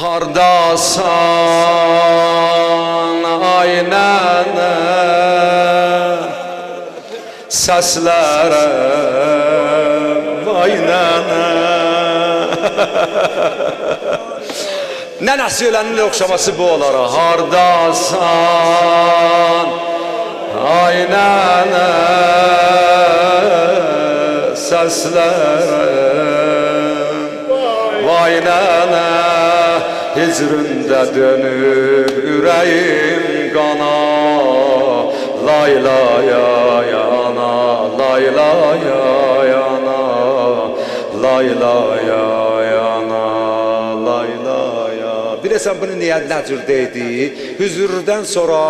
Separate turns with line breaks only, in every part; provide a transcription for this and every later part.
hardasan aynen seslerim aynen. Nene söylenil okşaması bu olara. Hardasan aynen seslerim vay nene, hicrinde dönüp yüreğim kana, laylaya yana, laylaya yana, laylaya yana, laylaya. Bilirsən bunu niyə nəcürdəydi? Hüzürdən sonra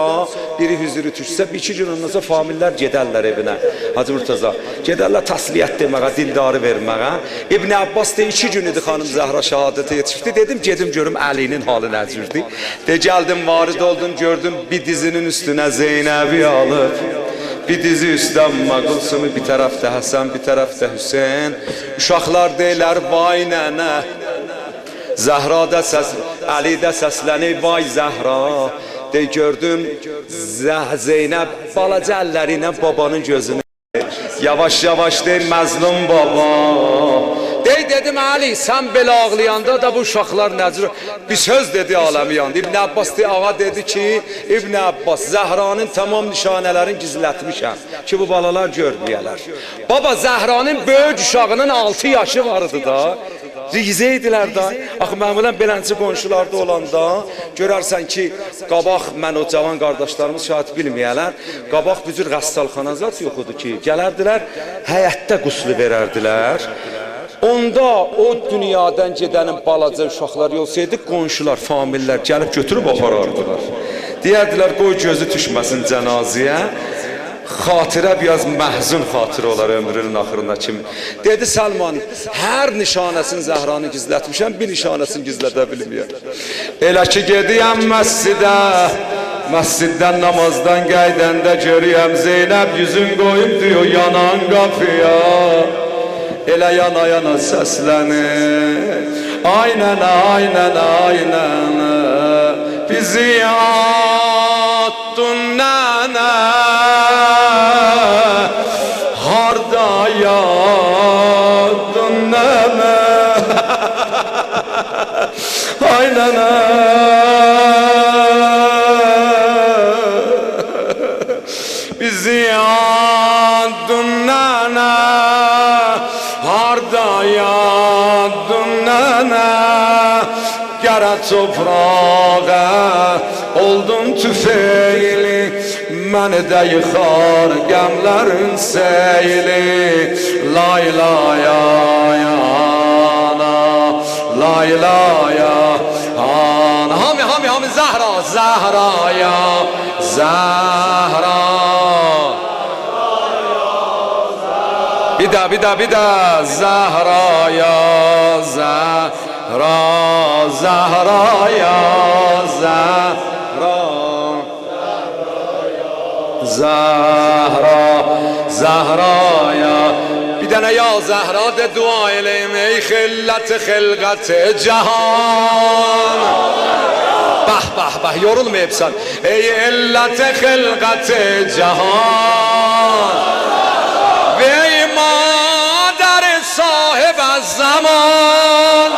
biri hüzürü düşsə, bir iki gün ondan sonra famillər gedərlər evinə. Hacı Murtaza, gedərlər təsliyyət deməyə, dildarı verməyə. İbn Abbas da 2 gün idi xanım Zəhra şəhadətə yetişdi. Dedim, gedim görüm Əlinin halı nəcürdür. De gəldim, varid oldum, gördüm bir dizinin üstünə Zeynəbi alıb. Bir dizi üstdən Qulsunu, bir tərəfdə Həsən, bir tərəfdə Hüseyn. Uşaqlar deyirlər, vay nənə. Zəhra da səs, Əli də səslənir, vay Zəhra. De gördüm Zeynəb balaca əlləri ilə babanın gözünü. Yavaş yavaş deyir, məzlum baba. Dedim Ali, sen belə ağlayanda da bu uşaqlar nəcür? Bir söz dedi aləmi yandı. İbn Abbas ağa dedi ki, İbn Abbas, Zəhranın tamam nişanələrini gizlətmişəm ki, bu balalar görməyələr. Baba, Zəhranın böyük uşağının 6 yaşı vardı da. Rizə idilər da. Axı, məmulən belənçi qonşularda olanda görərsən ki, qabaq, mən o cavan qardaşlarımız şahid bilməyələr, qabaq bir cür qəssalxanazat yox idi ki, gələrdilər, həyətdə quslu verərdilər. Onda o dünyadan gedənin balaca uşaqlar olsaydı, qonşular, famillər gəlib götürüb aparardılar. Deyərdilər, qoy gözü düşməsin cənazəyə, xatirə biraz məhzun xatirə olar ömrünün axırına kimi. Dedi Salman, hər nişanəsini Zəhranı gizlətmişəm, bir nişanəsini gizlədə bilməyəm. Elə ki gediyəm məscidə, məsciddən namazdan qəydəndə görüyəm Zeynəb yüzün qoyub diyor yanan qapıya. Elə yana yana səslənir, aynen aynen aynen, bizi attın nənə, harda yattın nənə, aynen bizi attın nənə, harda yattın nənə, qara toprağa oldum tüfeyli, məni də yıxar qəmlərin seyli, laylaya yana, laylaya ana. Hami Zəhra, Zəhraya, Zəhra. Bir daha Zehra'ya, Zehra, Zehra'ya, Zehra, Zehra, Zehra'ya. Bir dənə ya Zehra de dua eləyim, ey xillət xilqət cahan. Bah, yorulmayıbsan. Ey illət xilqət cahan. zaman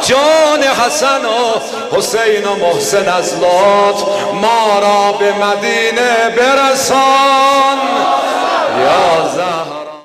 جان حسن و حسین و محسن از لطف ما را به مدینه برسان.